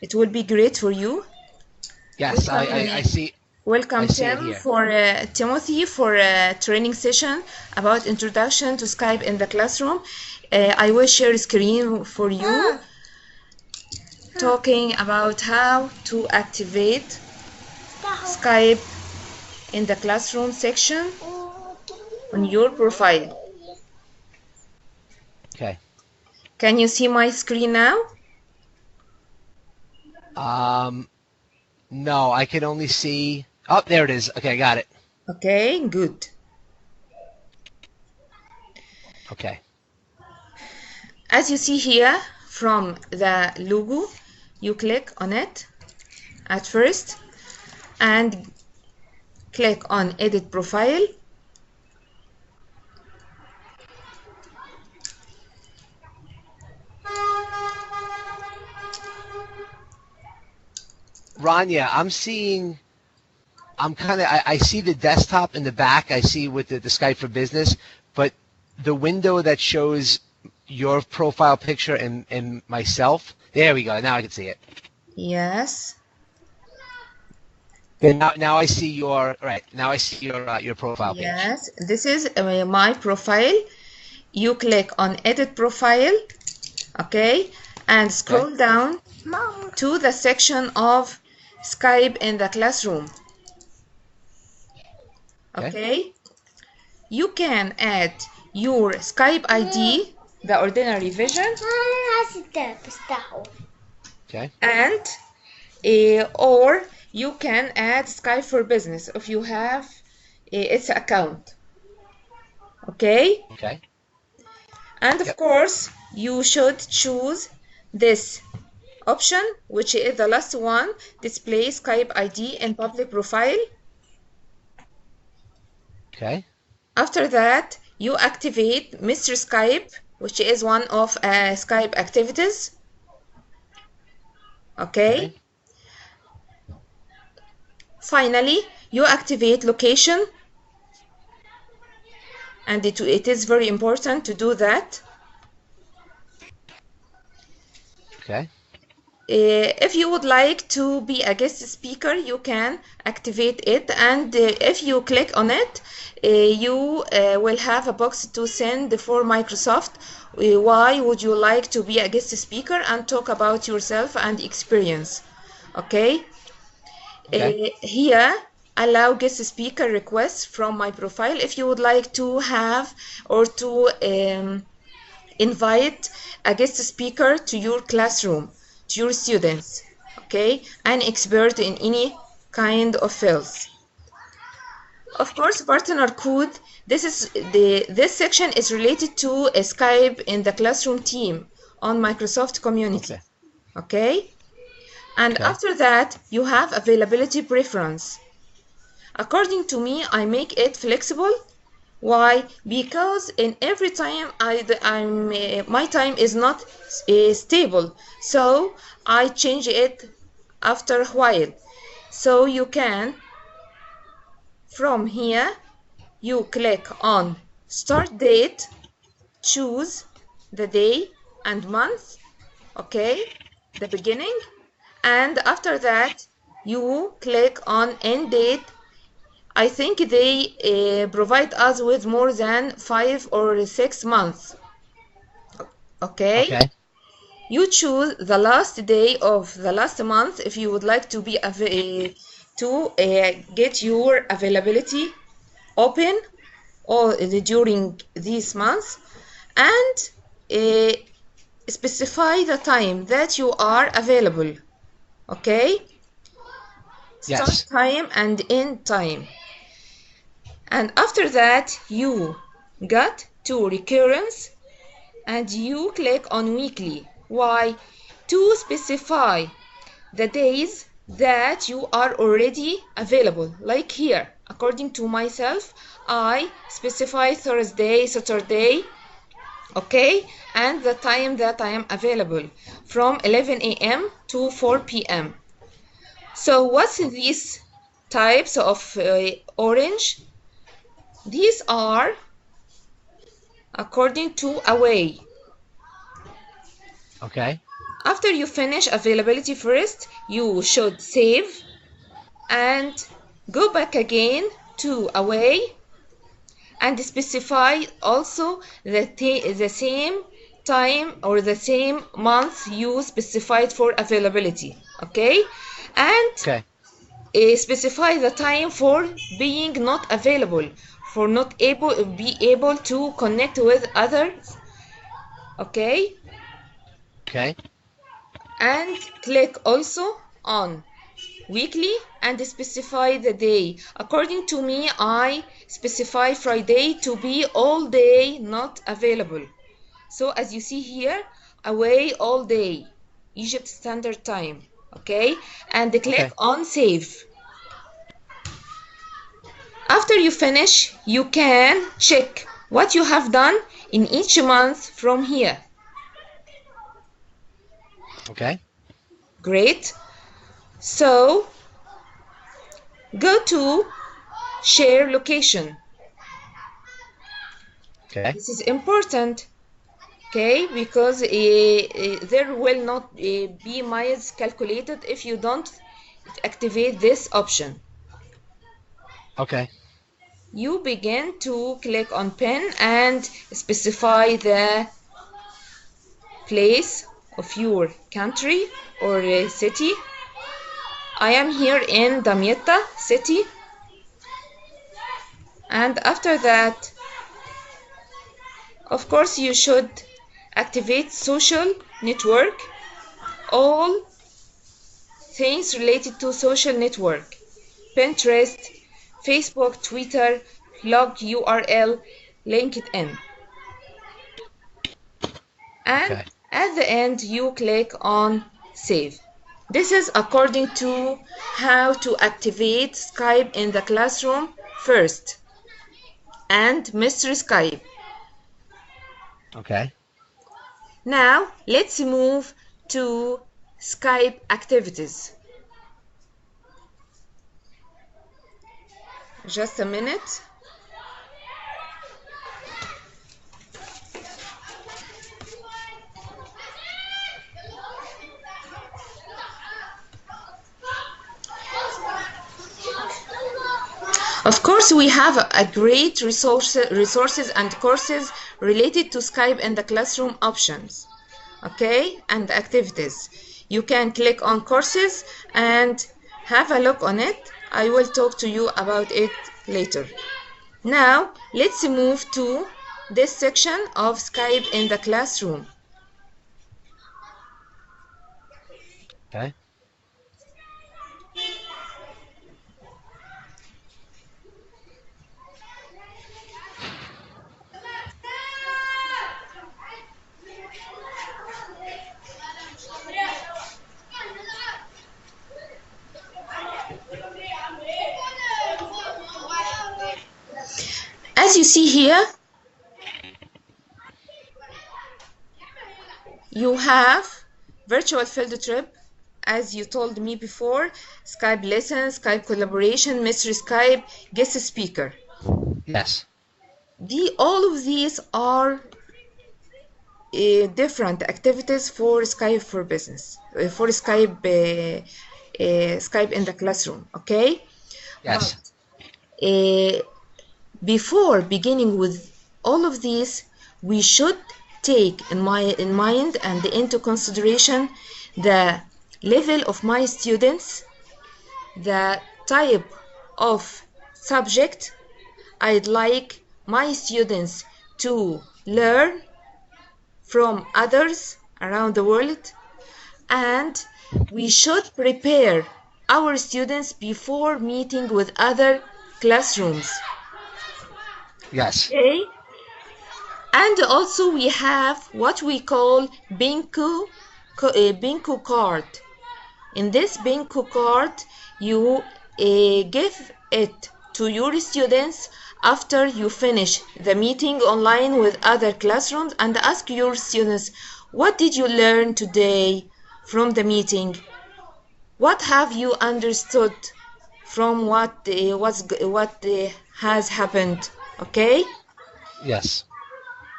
It will be great for you. Yes, I see. Welcome, I see it Tim, here. for Timothy, for a training session about introduction to Skype in the classroom. I will share screen for you, talking about how to activate Skype in the classroom section on your profile. Okay. Can you see my screen now? No, I can only see. Oh, there it is. Okay, I got it. Okay, good. Okay. As you see here from the logo, you click on it at first and click on Edit Profile. Rania, I see the desktop in the back. I see with the Skype for Business, but the window that shows your profile picture and myself, there we go. Now I can see it. Yes. Okay, now I see Now I see your profile page. Yes, this is my profile. You click on Edit Profile, okay, and scroll down to the section of Skype in the classroom. Okay, you can add your Skype ID, the ordinary vision, Okay. and or you can add Skype for Business if you have its account. Okay. Okay. And of course, you should choose this option, which is the last one, display Skype ID in public profile. Okay. After that, you activate Mr. Skype, which is one of Skype activities. Okay. Finally, you activate location, and it is very important to do that. Okay. If you would like to be a guest speaker, you can activate it, and if you click on it, you will have a box to send for Microsoft. Why would you like to be a guest speaker, and talk about yourself and experience. Okay. Here, allow guest speaker requests from my profile if you would like to have or to invite a guest speaker to your classroom, to your students, okay, an expert in any kind of fields. Of course, partner code, this section is related to a Skype in the classroom team on Microsoft community. Okay. And after that, you have availability preference. According to me, I make it flexible. Why? Because in every time my time is not stable, so I change it after a while. So you can, from here, you click on Start Date, choose the day and month, okay, the beginning, and after that you click on End Date. I think they provide us with more than 5 or 6 months. Okay. You choose the last day of the last month if you would like to be get your availability open or during these months, and specify the time that you are available. Okay. Start time and end time. And after that, you got to recurrence and you click on weekly. Why? To specify the days that you are already available. Like here, according to myself, I specify Thursday, Saturday, okay, and the time that I am available from 11 a.m. to 4 p.m. So what's these types of orange? These are according to away. Okay. After you finish availability first, you should save and go back again to away and specify also the same time or the same month you specified for availability, okay? And Okay. specify the time for being not available, for not be able to connect with others, okay? Okay. And click also on weekly and specify the day. According to me, I specify Friday to be all day not available. So as you see here, away all day, Egypt Standard Time, okay? And click Okay. on save. After you finish, you can check what you have done in each month from here. Okay. Great. So go to share location. Okay. This is important, okay, because there will not be miles calculated if you don't activate this option. Okay. You begin to click on pin and specify the place of your country or city. I am here in Damietta city, and after that, of course, you should activate social network, all things related to social network, Pinterest, Facebook, Twitter, blog URL, LinkedIn. And Okay. at the end, you click on save. This is according to how to activate Skype in the classroom first and Mr. Skype. Okay. Now, let's move to Skype activities. Just a minute. Of course, we have a great resources and courses related to Skype in the classroom options, okay, and activities. You can click on courses and have a look on it. I will talk to you about it later. Now, let's move to this section of Skype in the classroom. Okay. As you see here, you have virtual field trip, as you told me before, Skype lessons, Skype collaboration, Mr. Skype, guest speaker. Yes. All of these are different activities for Skype for business, for Skype in the classroom, okay? Yes. But before beginning with all of these, we should take in mind and into consideration the level of my students, the type of subject I'd like my students to learn from others around the world, and we should prepare our students before meeting with other classrooms. Yes. Okay? And also we have what we call Bingo card. In this Bingo card, you give it to your students after you finish the meeting online with other classrooms, and ask your students, what did you learn today from the meeting? What have you understood from what has happened? Okay? Yes.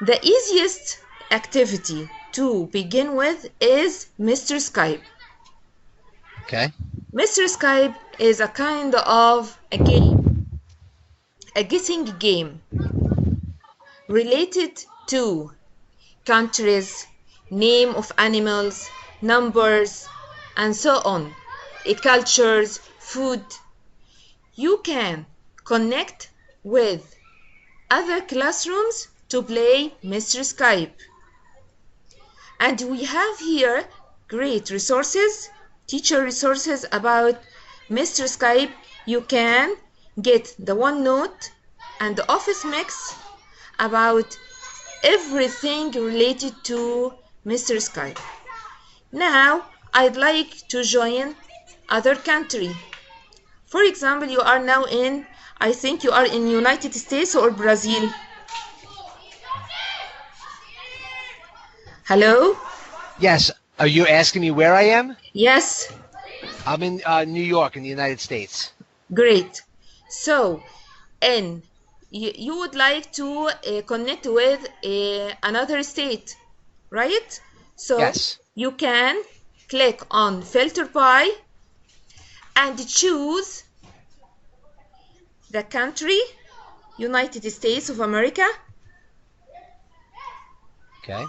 The easiest activity to begin with is Mr. Skype. Okay. Mr. Skype is a kind of a game, a guessing game related to countries, name of animals, numbers, and so on, cultures, food. You can connect with other classrooms to play Mr. Skype. And we have here great resources, teacher resources about Mr. Skype. You can get the OneNote and the Office Mix about everything related to Mr. Skype. Now, I'd like to join other country. For example, you are now in, I think you are in United States or Brazil. Hello? Yes. Are you asking me where I am? Yes. I'm in New York in the United States. Great. So, and you would like to connect with another state, right? So Yes. you can click on Filter by and choose the country, United States of America, Okay.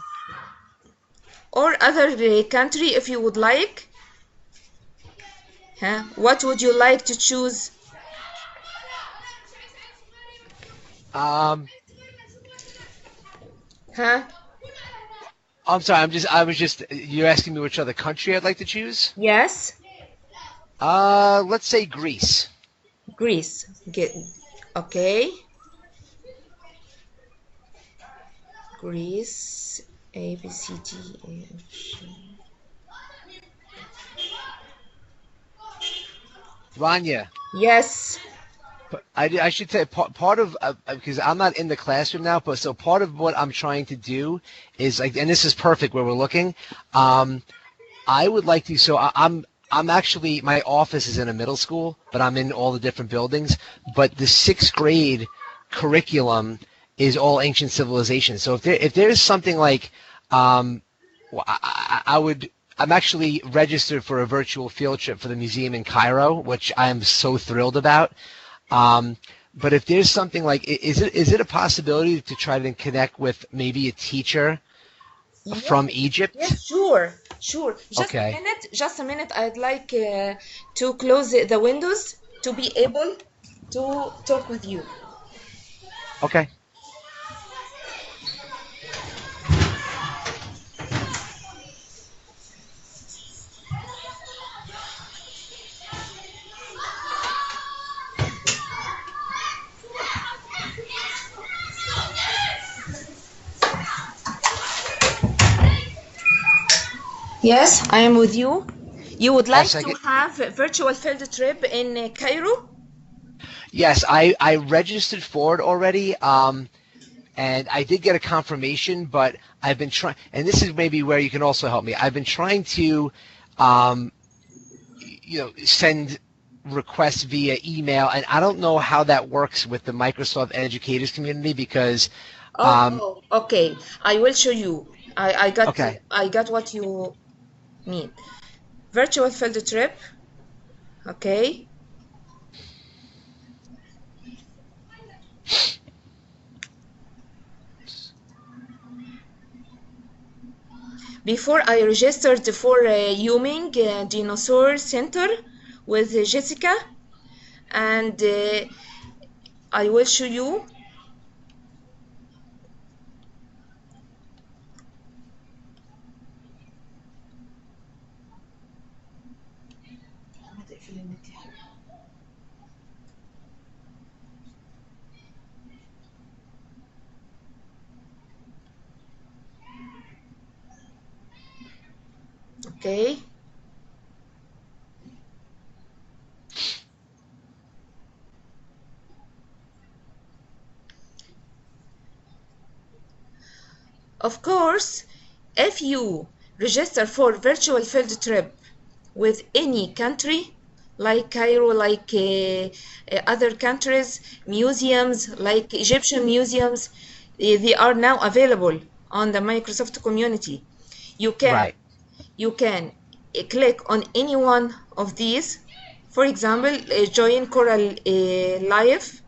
or other country if you would like. What would you like to choose? I'm sorry. You're asking me which other country I'd like to choose? Yes. Let's say Greece. Greece. Okay. Greece. A, B, C, D, E, F, G. Rania. Yes. I should say part of because I'm not in the classroom now, but so part of what I'm trying to do is like, and this is perfect where we're looking. I would like to. So I'm actually, my office is in a middle school, but I'm in all the different buildings. But the 6th grade curriculum is all ancient civilizations. So if there's something like, I'm actually registered for a virtual field trip for the museum in Cairo, which I am so thrilled about. But if there's something like, is it a possibility to try to connect with maybe a teacher from Egypt? Yes, sure. Just a minute. I'd like to close the windows to be able to talk with you. Okay. Yes, I am with you. You would like Yes, to have a virtual field trip in Cairo? Yes, I registered for it already, and I did get a confirmation, but I've been trying, and this is maybe where you can also help me. I've been trying to, send requests via email, and I don't know how that works with the Microsoft Educators community because. Okay. I will show you. I got Okay. I got what you need. Virtual field trip. Okay. Before I registered for Yuming Dinosaur Center with Jessica, and I will show you. Okay. Of course, if you register for virtual field trip with any country, like Cairo, like other countries, museums, like Egyptian museums, they are now available on the Microsoft community. You can Right. click on any one of these. For example, join Coral Live.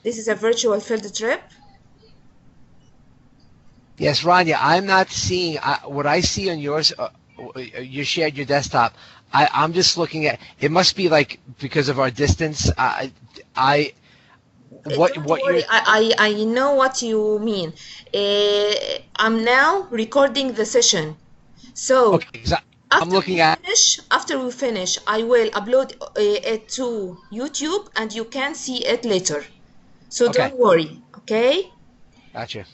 This is a virtual field trip. Yes, Rania, I'm not seeing what I see on yours. You shared your desktop. I'm just looking at. It must be like because of our distance. I Don't what you're. worry, I know what you mean. I'm now recording the session. So Okay, 'cause I'm looking at. after we finish, I will upload it to YouTube and you can see it later. So Okay, don't worry, okay? gotcha.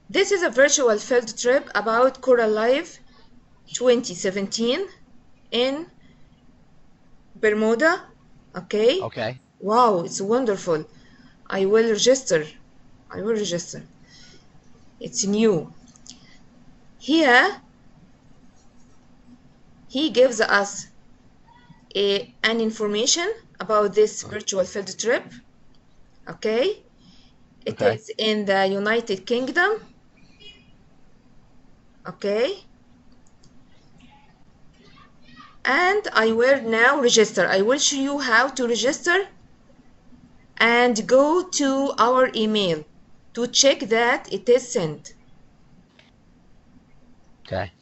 This is a virtual field trip about Coral Life 2017 in Bermuda, okay? Okay, Wow, it's wonderful. I will register. I will register. It's new. Here, he gives us an information about this virtual field trip, okay? It okay. is in the United Kingdom, okay? And I will now register. I will show you how to register and go to our email to check that it is sent. Okay.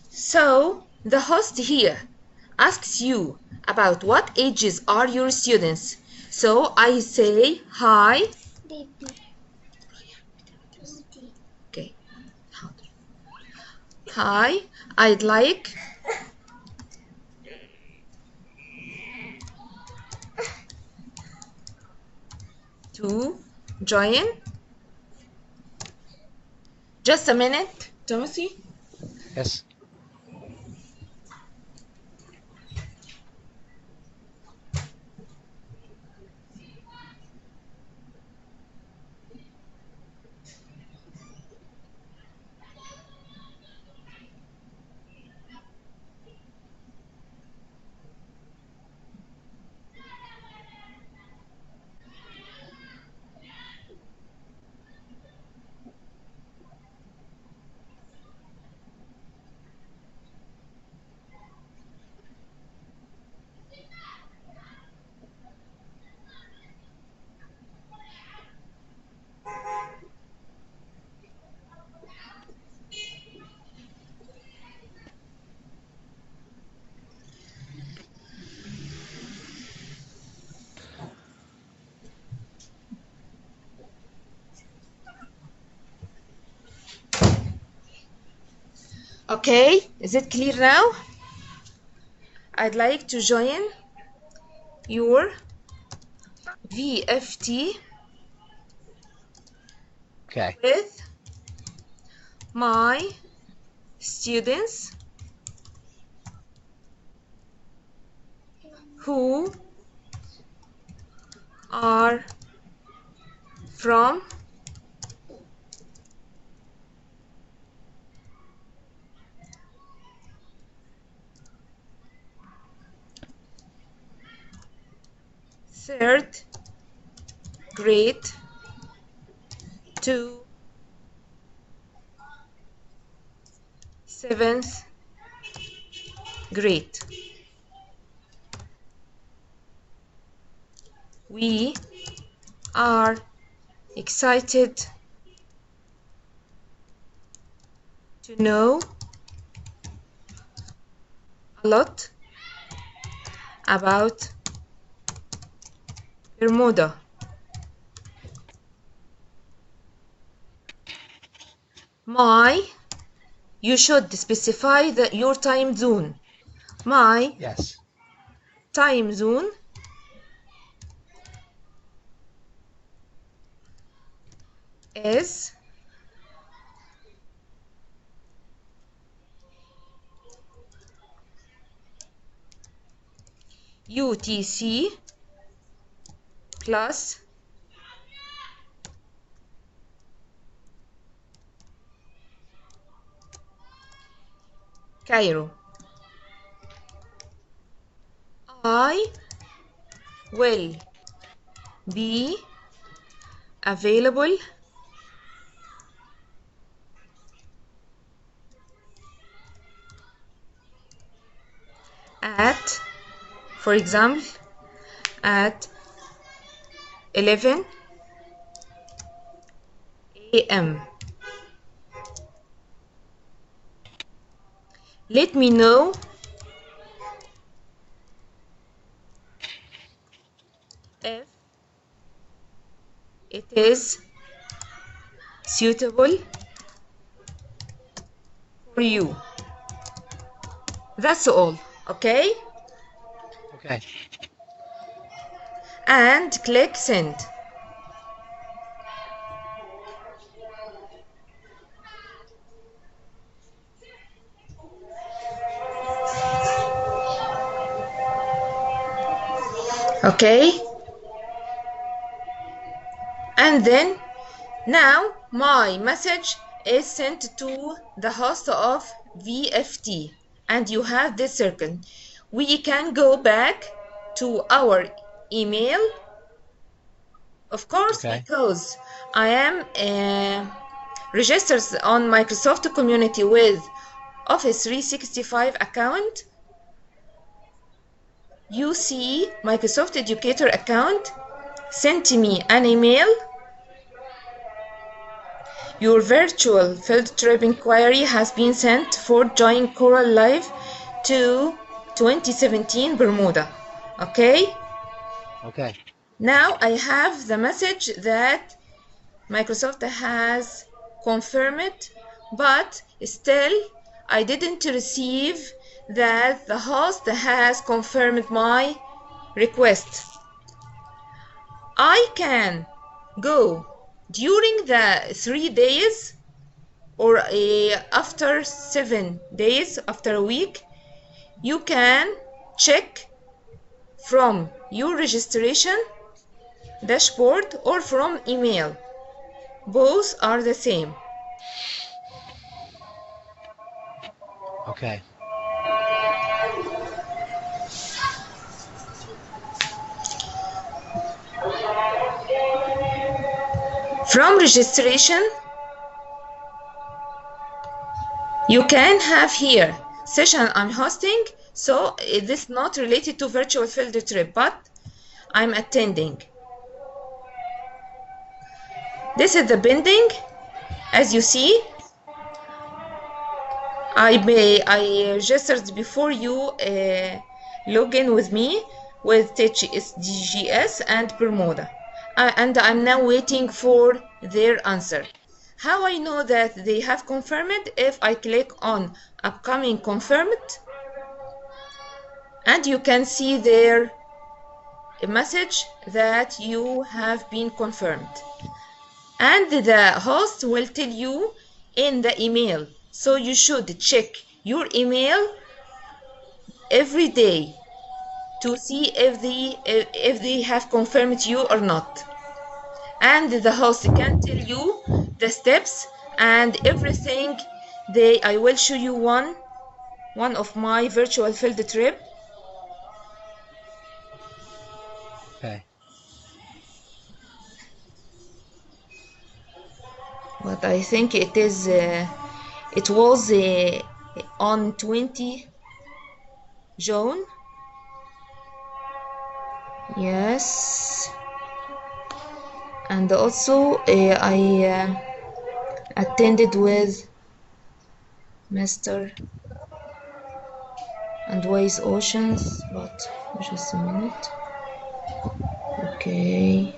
So the host here asks you about what ages are your students. So I say hi. Okay. Hi, I'd like to join. Just a minute, Timothy. Yes. Okay, is it clear now? I'd like to join your VFT Okay. with my students who are from third grade to seventh grade. We are excited to know a lot about Bermuda. You should specify your time zone. My Yes. time zone is UTC plus Cairo. I will be available at, for example, at 11 a.m. Let me know if it is suitable for you. That's all, okay? Okay. And click send. Okay? And then now my message is sent to the host of VFT, and you have this circle. We can go back to our email, of course, Okay. because I am registered on Microsoft Community with Office 365 account. You see Microsoft Educator account sent me an email. Your virtual field trip inquiry has been sent for join Coral Live to 2017 Bermuda. Okay? Okay. Now I have the message that Microsoft has confirmed, but still I didn't receive that the host has confirmed my request. I can go during the 3 days or after 7 days, after a week. You can check from your registration dashboard or from email. Both are the same. Okay. From registration, you can have here session I'm hosting, so this is not related to virtual field trip, but I'm attending. This is the pending. As you see, I registered before you log in with me with THSDGS and Bermuda, and I'm now waiting for their answer. How I know that they have confirmed? If I click on upcoming confirmed, and you can see their message that you have been confirmed, and the host will tell you in the email. So you should check your email every day to see if they have confirmed you or not. And the host can tell you the steps and everything. I will show you one of my virtual field trip. Okay. But I think it was on 20 June. Yes. And also I attended with Mr. and Wise Oceans, but just a minute. Okay.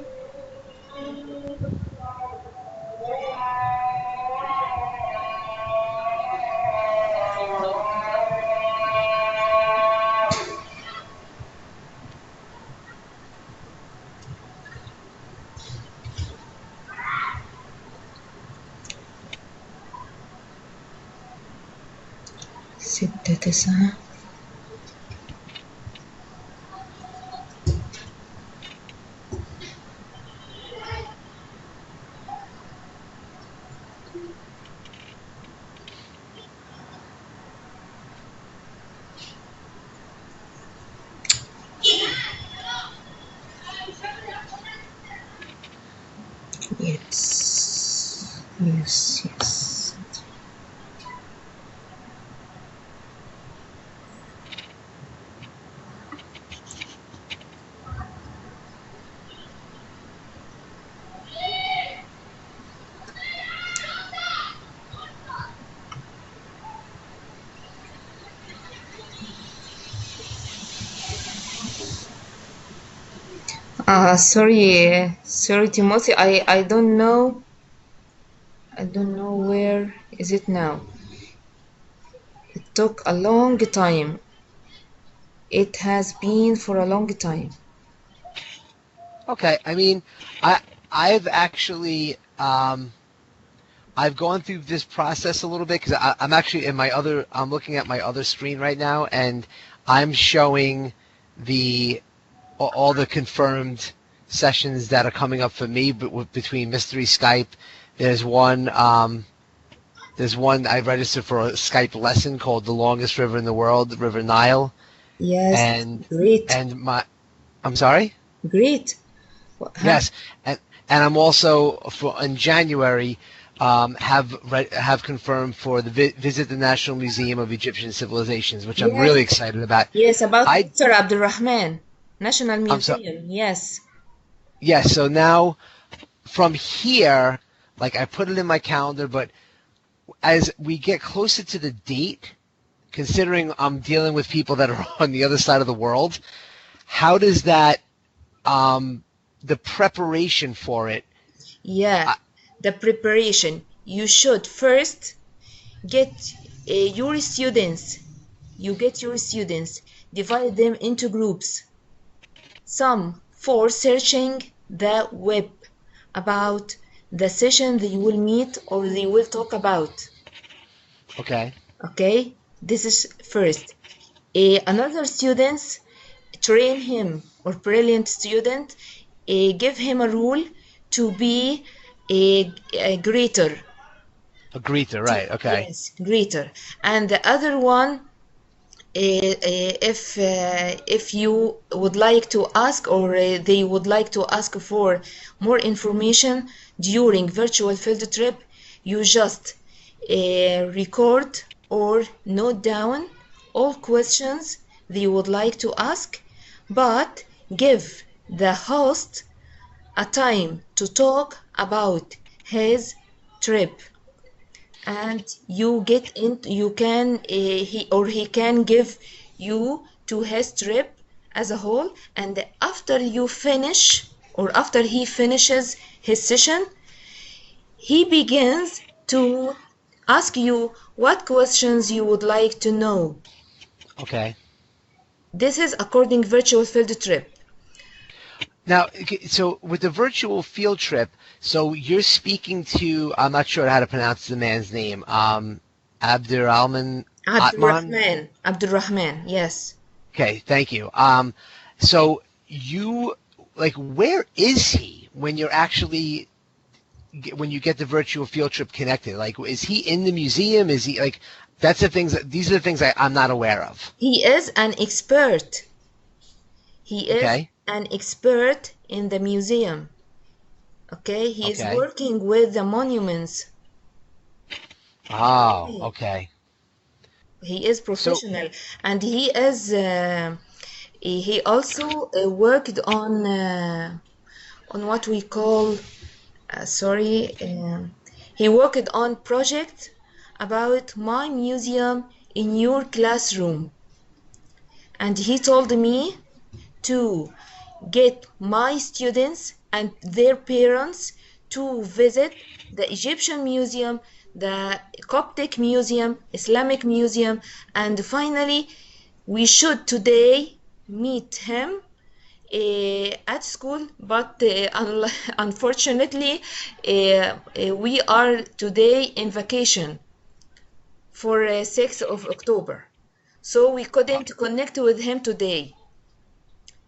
ستة تسعة Sorry, Timothy. I don't know. I don't know where is it now. It took a long time. It has been for a long time. Okay, I mean, I I've actually I've gone through this process a little bit because I'm actually in my other. I'm looking at my other screen right now, and I'm showing the all the confirmed sessions that are coming up for me. But between Mystery Skype, there's one. There's one I registered for a Skype lesson called "The Longest River in the World," the River Nile, Yes, and great, and my. I'm sorry. great. Huh? Yes, and I'm also for in January have confirmed for the visit the National Museum of Egyptian Civilizations, which I'm Yes, really excited about. yes, about I Mr. Abdulrahman, National I'm so Museum. Yes, yes. So now from here, like I put it in my calendar, but as we get closer to the date, considering I'm dealing with people that are on the other side of the world, how does that the preparation for it? yeah. The preparation. You should first get your students. You get your students, divide them into groups. Some for searching the web about the session they will meet or they will talk about. Okay. Okay, this is first. Another students train him or brilliant student, give him a rule to be a greeter. A greeter, right? Okay. Yes, greeter. And the other one, if you would like to ask or they would like to ask for more information during virtual field trip, you just record or note down all questions they would like to ask, but give the host a time to talk about his trip, and you get in you can he can give you to his trip as a whole, and after you finish or after he finishes his session, he begins to ask you what questions you would like to know. Okay. This is according virtual field trip. Now, so with the virtual field trip, so you're speaking to, I'm not sure how to pronounce the man's name, Abdurrahman Atman? Abdulrahman, yes. Okay, thank you. So you, like, where is he when you're actually, when you get the virtual field trip connected? Like, is he in the museum? Is he, like, that's the things, these are the things I'm not aware of. He is an expert. He is Okay? an expert in the museum. Okay, he is Okay. working with the monuments. Oh, Okay. okay. He is So, professional, and he also worked on what we call he worked on project about my museum in your classroom, and he told me to get my students and their parents to visit the Egyptian Museum, the Coptic Museum, Islamic Museum, and finally we should today meet him at school, but unfortunately we are today in vacation for 6th of October, so we couldn't connect with him today.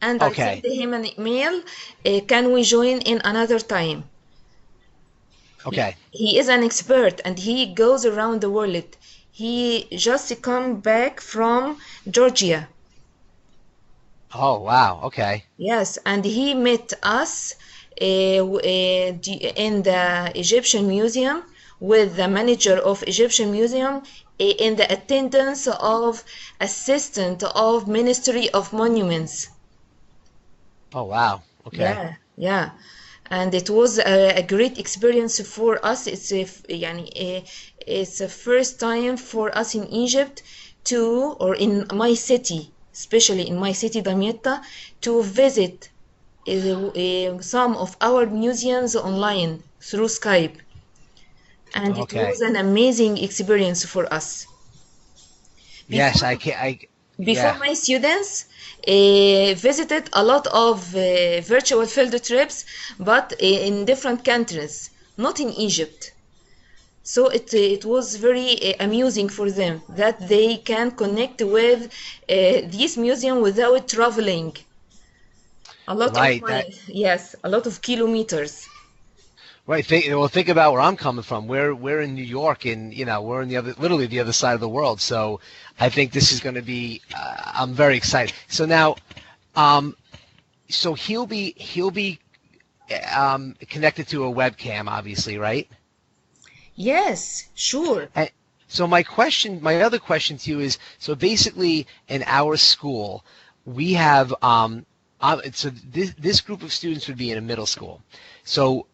And I sent okay. him an email, can we join in another time? Okay. He is an expert and he goes around the world. He just come back from Georgia. Oh, wow. Okay. Yes, and he met us in the Egyptian Museum with the manager of Egyptian Museum, in the attendance of assistant of Ministry of Monuments. Oh, wow. Okay. Yeah, yeah. And it was a great experience for us. It's a first time for us in Egypt or in my city, especially in my city Damietta, to visit some of our museums online through Skype, and it Okay. was an amazing experience for us. Yes, Before, I can. before Yeah. my students visited a lot of virtual field trips, but in different countries, not in Egypt. So it was very amusing for them that they can connect with this museum without traveling a lot of Right. my, yes, a lot of kilometers. Right. Think about where I'm coming from. We're in New York, and we're in literally the other side of the world. So I think this is going to be. I'm very excited. So now, um, so he'll be connected to a webcam, obviously, right? Yes, sure. And so my other question to you is, so basically in our school, we have so this group of students would be in a middle school. So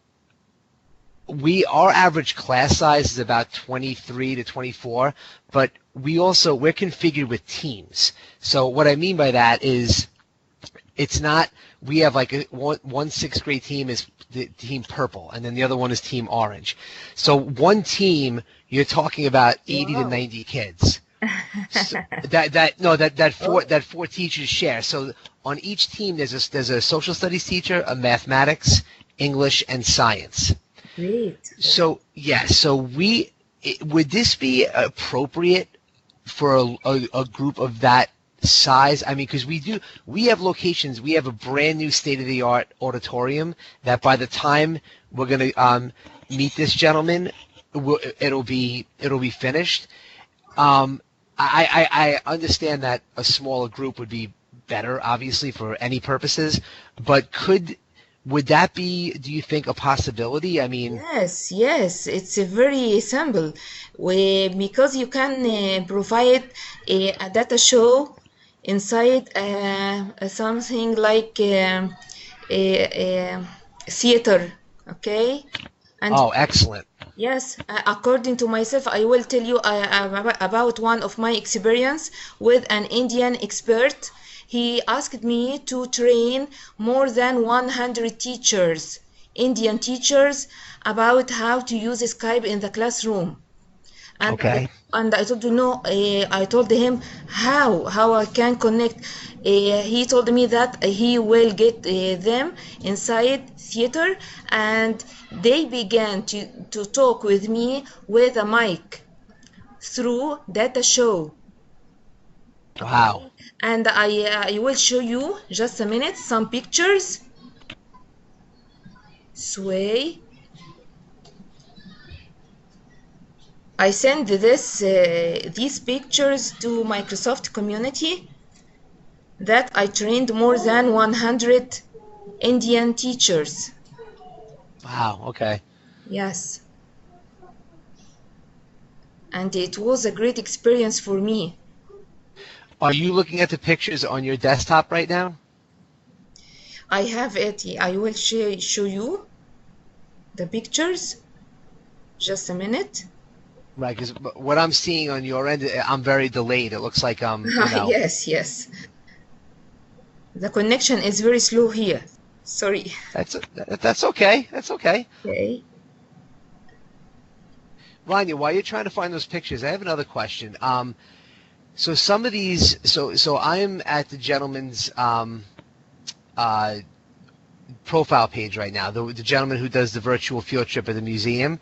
our average class size is about 23 to 24, but we're configured with teams. So what I mean by that is it's not we have like one sixth grade team is the team purple, and then the other one is team orange. So one team, you're talking about 80 to Wow. 90 kids. So that four teachers share. So on each team there's a social studies teacher, a mathematics, English, and science. Great. So yeah, would this be appropriate for a group of that size? I mean, because we have locations. We have a brand new state-of-the-art auditorium that by the time we're going to meet this gentleman, it'll be finished. I understand that a smaller group would be better, obviously, for any purposes, but would that be, do you think, a possibility? I mean, Yes, yes, it's very simple. Because you can provide a data show inside something like a theater, okay? And oh, excellent. yes, according to myself, I will tell you about one of my experience with an Indian expert. He asked me to train more than 100 teachers, Indian teachers, about how to use Skype in the classroom. And I Okay. and I told I told him how I can connect. He told me that he will get them inside theater, and they began to talk with me with a mic through data show. Wow. Okay, and I will show you just a minute some pictures. Sway. I send these pictures to Microsoft community that I trained more than 100 Indian teachers. Wow. Okay. Yes, and it was a great experience for me. Are you looking at the pictures on your desktop right now? I have it. I will show you the pictures. Just a minute. Right, because what I'm seeing on your end, I'm very delayed. It looks like Yes, yes. The connection is very slow here. Sorry. that's okay. That's okay. Okay. Rania, while you're trying to find those pictures, I have another question. So some of these, so I'm at the gentleman's uh, profile page right now. The gentleman who does the virtual field trip at the museum.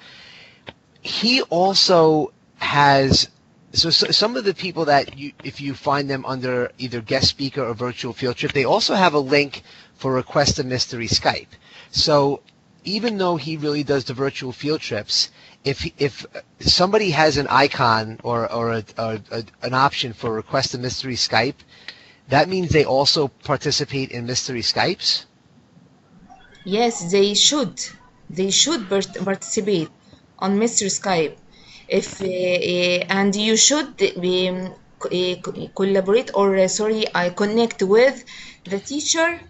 He also has so some of the people that if you find them under either guest speaker or virtual field trip, they also have a link for request a mystery Skype. So even though he really does the virtual field trips, if somebody has an icon or an option for request a mystery Skype, that means they also participate in mystery Skypes. Yes, they should. They should participate on Mr. Skype. If and you should collaborate or sorry, I connect with the teacher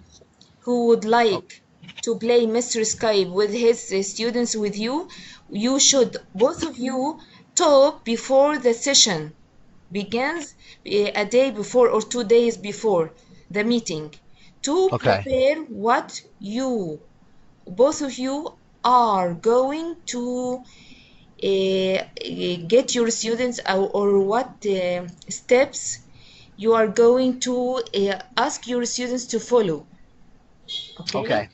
who would Oh, like to play Mr. Skype with his students with you. You should both of you talk before the session begins, a day before or 2 days before the meeting, to Okay. prepare what you, both of you, are going to get your students, or what steps you are going to ask your students to follow. Okay, Okay.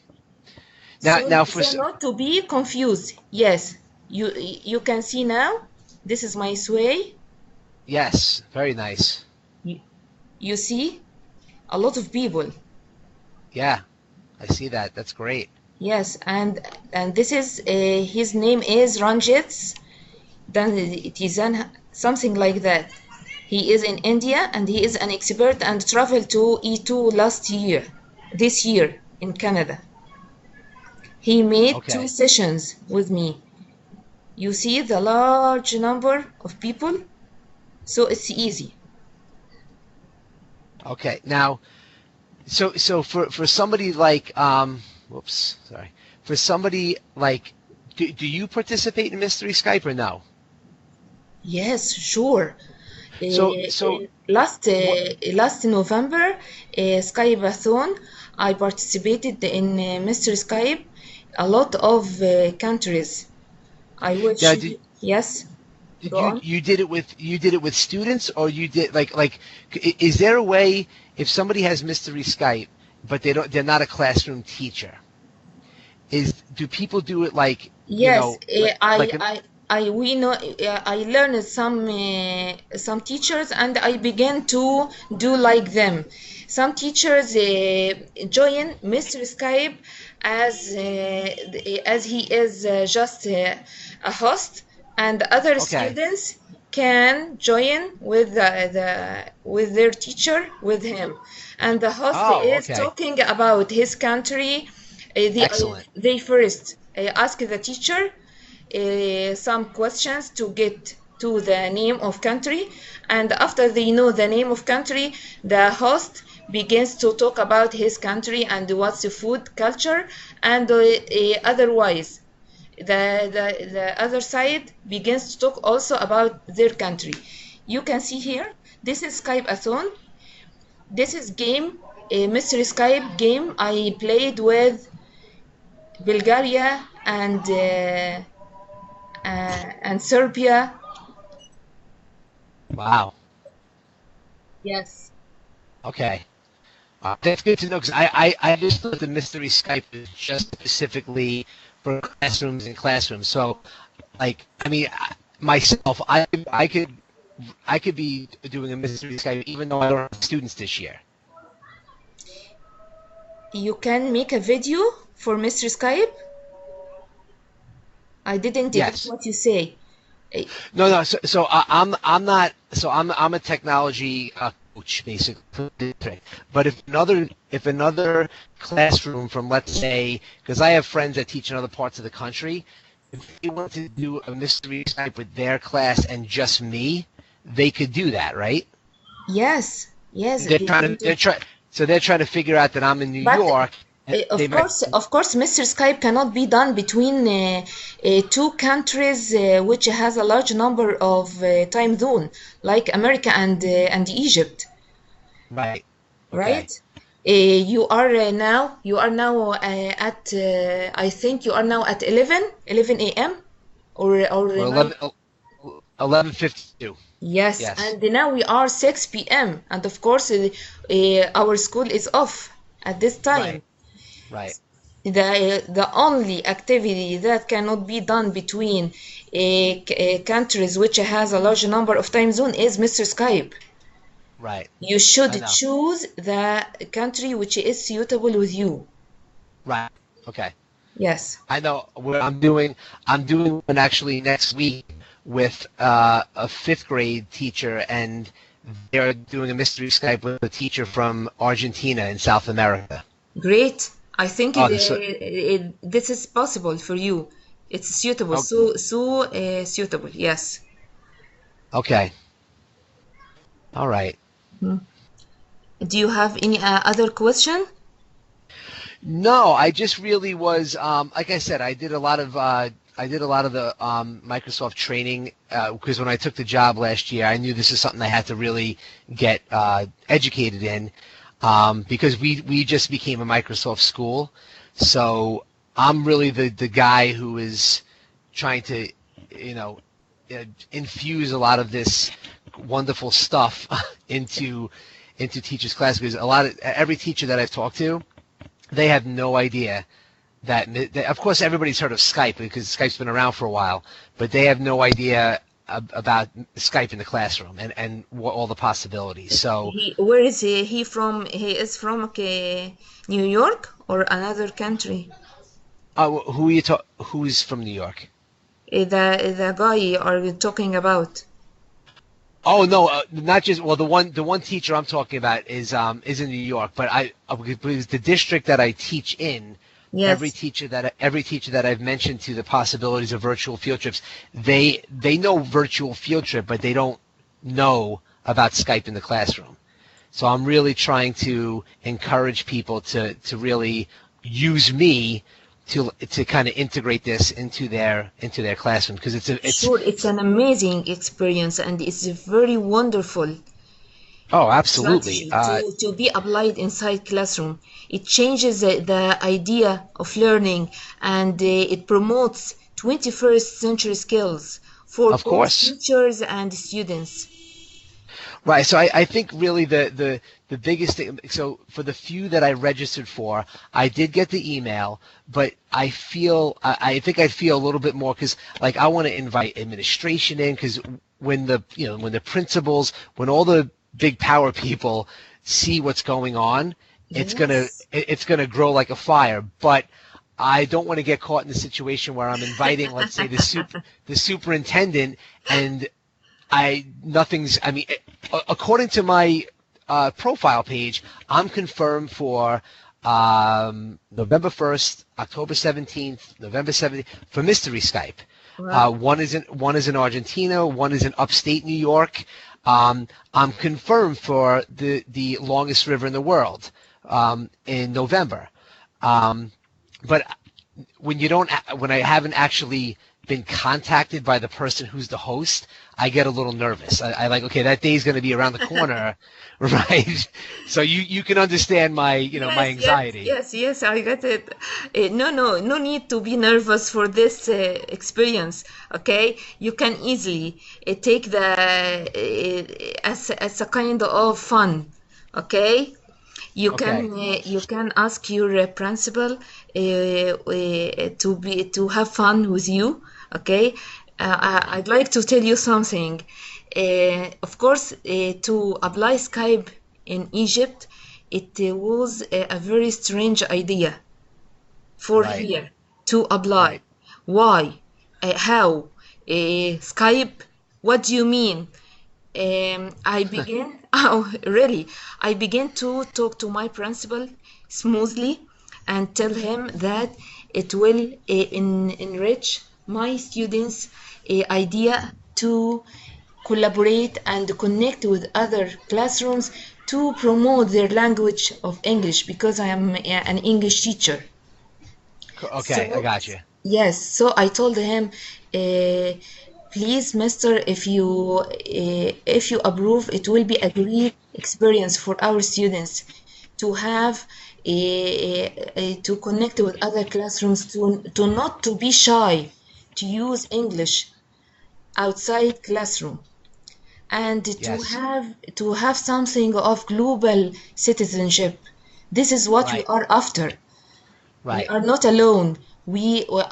Now for so not to be confused. Yes, you can see now. This is my sway. yes, very nice. You, you see a lot of people. Yeah, I see that. That's great. Yes, and this is his name is Ranjit. Then it is something like that. He is in India and he is an expert and traveled to E2 last year, this year in Canada. He made two Okay. sessions with me. You see the large number of people, so it's easy. Okay. Now, so for somebody like whoops, sorry. For somebody like, do you participate in Mystery Skype or no? Yes, sure. So what? Last November, Skype-a-thon, I participated in Mr. Skype. A lot of countries. I wish. Yeah, Yes, did go on. you did it with students, or you did is there a way, if somebody has Mystery Skype but they're not a classroom teacher, do people do it like, Yes, like an, we know. I learned some teachers, and I began to do like them. Some teachers join Mr. Skype as he is just a host, and other okay. students can join with with their teacher with him, and the host Oh, is okay. talking about his country. Excellent. They first ask the teacher some questions to get to the name of country, and after they know the name of country, the host begins to talk about his country and what's the food culture, and otherwise the other side begins to talk also about their country. You can see here, this is Skype-a-thon. This is game, a mystery Skype game I played with Bulgaria and Serbia. Wow. Yes. Okay. That's good to know, because I just thought the Mystery Skype is just specifically for classrooms. So, like, I mean, myself, I could be doing a Mystery Skype even though I don't have students this year. You can make a video for Mr. Skype. I didn't get Yes. what you say. No. I'm not. So I'm a technology coach, basically. But if another classroom from, let's say, because I have friends that teach in other parts of the country, if they want to do a Mystery Skype with their class and just me, they could do that, right? Yes, yes, They're they trying can to do. they're trying to figure out that I'm in New But York, and they might. of course, Mr. Skype cannot be done between two countries which has a large number of time zone, like America and Egypt, Right. Okay. right? You are now at I think you are now at 11 a.m. or Or 9. 11:52. Yes, Yes. and now we are 6 p.m. and of course our school is off at this time. Right. Right. The only activity that cannot be done between countries which has a large number of time zone is Mr. Skype. Right. You I should know. choose the country which is suitable with you. Right. Okay. Yes. I know what I'm doing one actually next week with a fifth grade teacher, and they're doing a Mystery Skype with a teacher from Argentina in South America. Great. I think Oh, this. this is possible for you. It's suitable. Oh, So suitable. Yes. okay. All right. Do you have any other question? No, I just really was, like I said, I did a lot of the Microsoft training because when I took the job last year, I knew this is something I had to really get educated in. because we just became a Microsoft school. So I'm really the guy who is trying to, you know, infuse a lot of this wonderful stuff into teachers' class, because every teacher that I've talked to, they have no idea that of course everybody's heard of Skype because Skype's been around for a while, but they have no idea about Skype in the classroom and what, all the possibilities. So Where is he from? He is from New York or another country? who's from New York? The guy are you talking about? Oh no, not just, well, the one teacher I'm talking about is in New York, but because the district that I teach in, every Yes. teacher that I've mentioned to the possibilities of virtual field trips, they know virtual field trip, but they don't know about Skype in the classroom. So I'm really trying to encourage people to really use me to kind of integrate this into their classroom, because it's Sure, it's an amazing experience and it's very wonderful oh, absolutely. strategy to be applied inside classroom. It changes the idea of learning and it promotes 21st century skills for Of both course. teachers and students. Right. So I think really the biggest thing, so for the few that I registered for, I did get the email, but I think I'd feel a little bit more, because like I want to invite administration in, because when the principals, when all the big power people see what's going on, it's Yes. gonna grow like a fire. But I don't want to get caught in the situation where I'm inviting, let's say, the superintendent, and according to my profile page, I'm confirmed for November 1st, October 17th, November 17th for Mystery Skype. Wow. One is in Argentina, one is in upstate New York. I'm confirmed for the longest river in the world in November. But when I haven't actually been contacted by the person who's the host, I get a little nervous. I like, okay, that day's going to be around the corner, right? So you can understand my my anxiety. Yes, I get it. No need to be nervous for this experience. Okay, you can easily take the as a kind of fun. Okay, Okay. you can ask your principal to have fun with you. Okay, I'd like to tell you something. Of course, to apply Skype in Egypt, it was a very strange idea for Right. here to apply. Right. Why? How? Skype? What do you mean? I began, oh, really? I began to talk to my principal smoothly and tell him that it will enrich my students' idea to collaborate and connect with other classrooms to promote their language of English because I am an English teacher. Okay, I So, got you. yes, so I told him, please, mister, if you approve, it will be a great experience for our students to have to connect with other classrooms, to not to be shy, to use English outside classroom, and Yes. to have something of global citizenship. This is what we Right. are after. We Right. are not alone.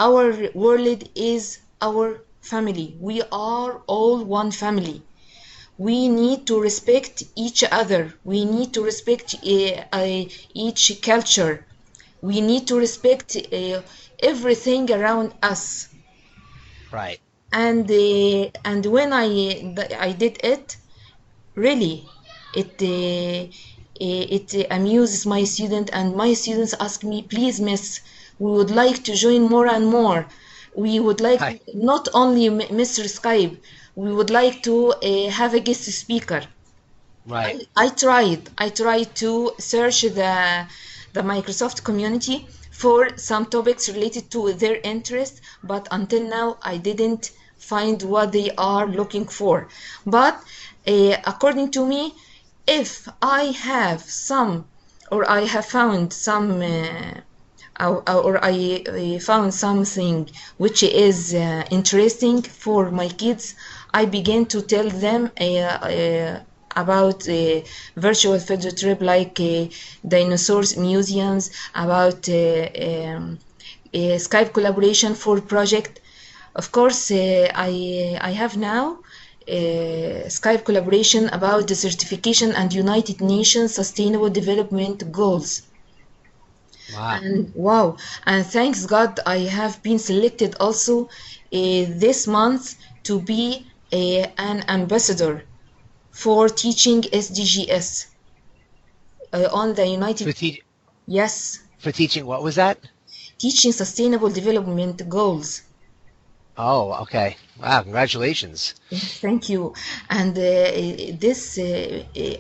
Our world is our family. We are all one family. We need to respect each other. We need to respect each culture. We need to respect everything around us. Right. And when I did it, really, it amuses my student, and my students ask me, please, miss, we would like to join more and more. We would like Right. not only Mr. Skype, we would like to have a guest speaker. Right. I tried to search the Microsoft community for some topics related to their interest, but until now I didn't find what they are looking for. But according to me, if I have some or I have found some or I found something which is interesting for my kids, I began to tell them about virtual field trip, like dinosaurs museums, about Skype collaboration for project. Of course, I have now Skype collaboration about the certification and United Nations Sustainable Development Goals. Wow. And wow, and thanks God, I have been selected also this month to be an ambassador for teaching SDGs on the For United, te yes, for teaching, what was that? teaching Sustainable Development Goals. Oh, okay. Wow, congratulations. Yes, thank you. And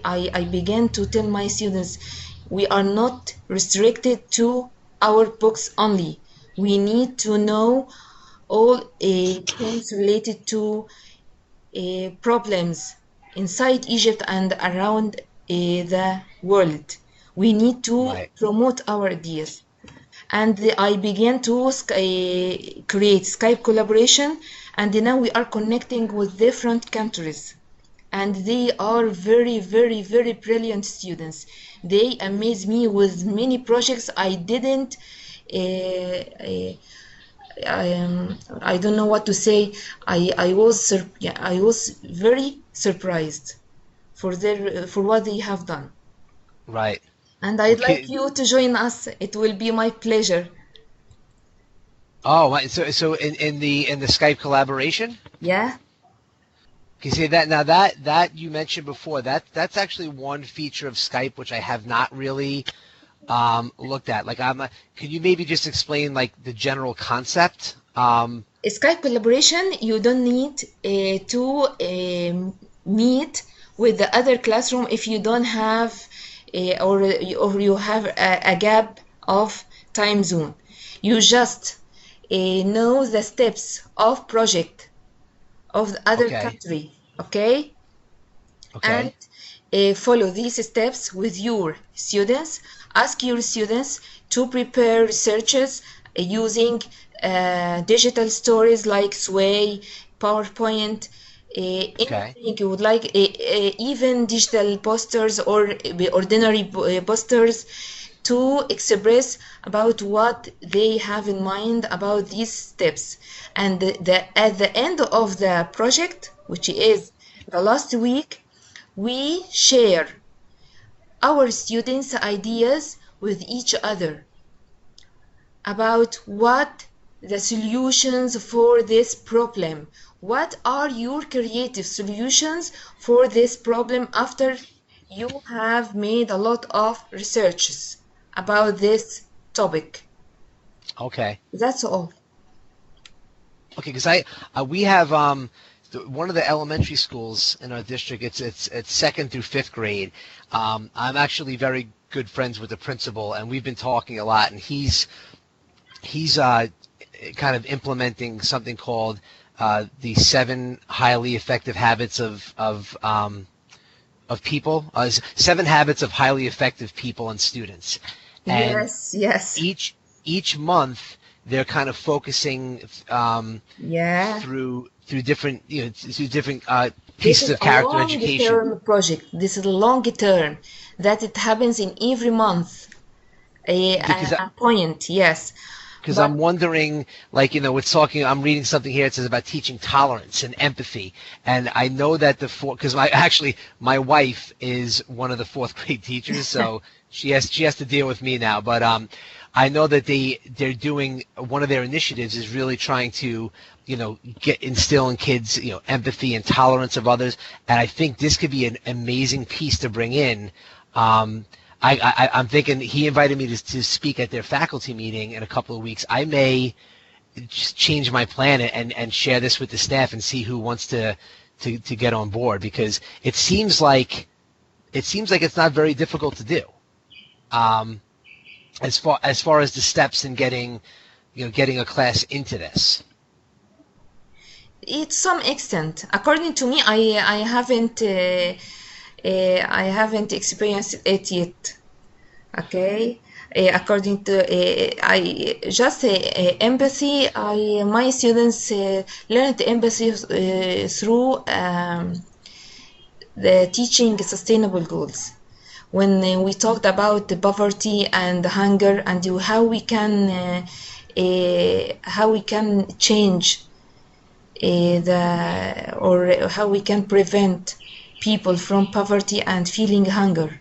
I began to tell my students, we are not restricted to our books only. We need to know all things related to problems inside Egypt and around the world. We need to Right. promote our ideas. And I began to create Skype collaboration, and now we are connecting with different countries. And they are very, very, very brilliant students. They amaze me with many projects I didn't. Uh, I don't know what to say. Yeah, I was very surprised for for what they have done. Right. And I'd like Okay. you to join us. It will be my pleasure. Oh, so in the Skype collaboration? Yeah. Can you say that now that you mentioned before, that's actually one feature of Skype which I have not really looked at. Like could you maybe just explain like the general concept? Skype collaboration, you don't need to meet with the other classroom if you don't have or you have a gap of time zone. You just know the steps of project of the other Okay. country, okay? And Okay. follow these steps with your students. Ask your students to prepare researches using digital stories like Sway, PowerPoint, Okay. anything you would like, even digital posters or ordinary posters to express about what they have in mind about these steps. And at the end of the project, which is the last week, we share our students' ideas with each other about what the solutions for this problem. What are your creative solutions for this problem after you have made a lot of researches about this topic? Okay. That's all. Okay, because we have one of the elementary schools in our district. It's second through fifth grade. I'm actually very good friends with the principal, and we've been talking a lot. And he's kind of implementing something called the 7 highly effective habits of people. 7 habits of highly effective people and students, and Yes, yes. each month they're kind of focusing Yeah. through different through different This pieces is of a character long education. term project. This is a long term that it happens in every month. Because A point, yes. because But I'm wondering, like, it's talking. I'm reading something here. It says about teaching tolerance and empathy, and I know that because my wife is one of the fourth grade teachers, so she has to deal with me now. But I know that they're doing one of their initiatives is really trying to instill in kids empathy and tolerance of others, and I think this could be an amazing piece to bring in. I'm thinking he invited me to speak at their faculty meeting in a couple of weeks. I may just change my plan and share this with the staff and see who wants to get on board, because it seems like it's not very difficult to do. Um, as far as the steps in getting a class into this. to some extent, according to me, I haven't experienced it yet. Okay. According to I just empathy, I my students learned empathy through the teaching sustainable goals. When we talked about the poverty and the hunger and how we can change the or how we can prevent people from poverty and feeling hunger.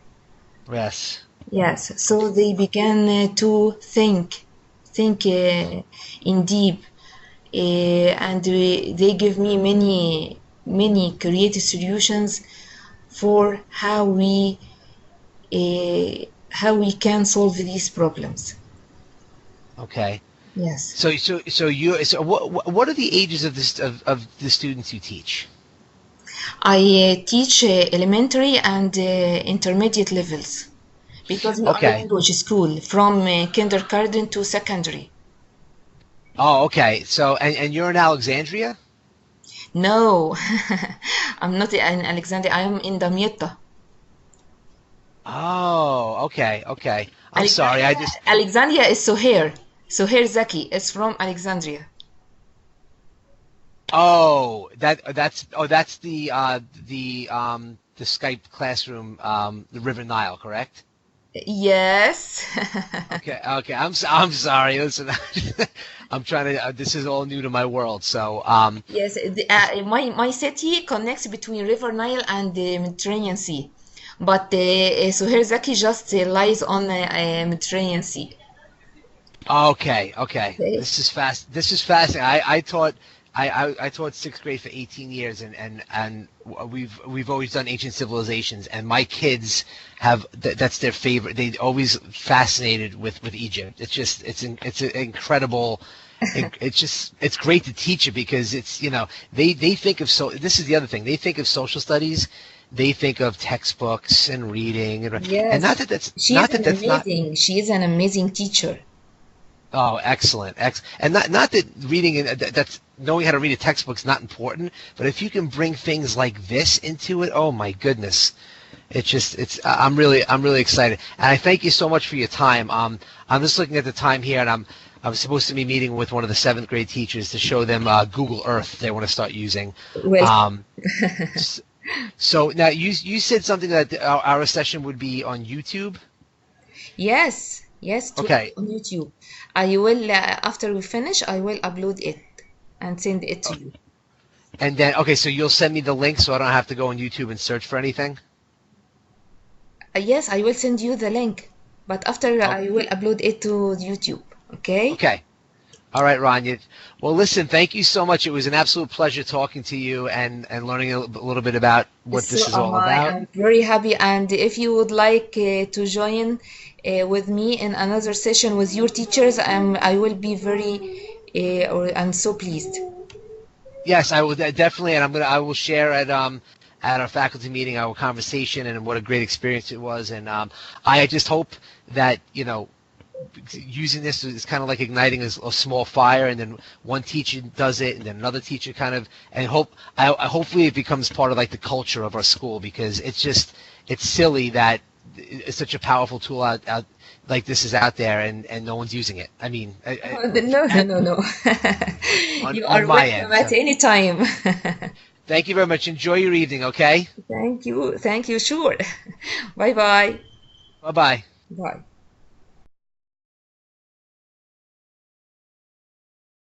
Yes. Yes, so they began to think in deep, and they give me many creative solutions for how we can solve these problems. Okay. Yes, So what are the ages of this of the students you teach? I teach elementary and intermediate levels because we are a Okay. language school from kindergarten to secondary. Oh, okay. So and you're in Alexandria? No, I'm not in Alexandria. I am in Damietta. Oh, okay, okay. I'm sorry. Alexandria, I just Alexandria is Sohair. Sohair Zaki is from Alexandria. Oh, that's the Skype classroom the River Nile, correct? Yes. Okay, okay. I'm sorry. Listen, I'm trying to. This is all new to my world. So Yes, my city connects between River Nile and the Mediterranean Sea, but Sohair Zaki just lies on the Mediterranean Sea. okay, okay. Okay. This is fast. This is fascinating. I taught I taught sixth grade for 18 years, and we've always done ancient civilizations, and my kids have that's their favorite. They always fascinated with Egypt. It's an incredible. It's just it's great to teach it because it's they think of this is the other thing, they think of social studies, they think of textbooks and reading and Yes, not. she is an amazing teacher. Oh, excellent, and not that reading and that's knowing how to read a textbook's not important, but if you can bring things like this into it, oh my goodness, I'm really excited, and I thank you so much for your time. I'm just looking at the time here, and I'm supposed to be meeting with one of the seventh grade teachers to show them Google Earth they want to start using. Well, Um, s- so now you said something that our session would be on YouTube. yes, yes, totally Okay. on YouTube. I will, after we finish, I will upload it and send it to you. And then, okay, so you'll send me the link so I don't have to go on YouTube and search for anything? Yes, I will send you the link, but after Oh, I will upload it to YouTube. Okay? okay. All right, Rania. Well, listen, thank you so much. It was an absolute pleasure talking to you and learning a little bit about what So this is am all I. about. I'm very happy. And if you would like to join with me in another session with your teachers, I will be I'm so pleased. Yes, I will definitely, and I will share at our faculty meeting our conversation and what a great experience it was. And I just hope that using this is kind of like igniting a small fire, and then one teacher does it, and then another teacher kind of, and hopefully it becomes part of like the culture of our school, because it's silly that it's such a powerful tool out like this is out there, and no one's using it. I mean, No, no, no, no. You on are my welcome end. at So any time. thank you very much. Enjoy your evening. Okay. Thank you. Thank you. Sure. Bye bye. Bye bye. Bye.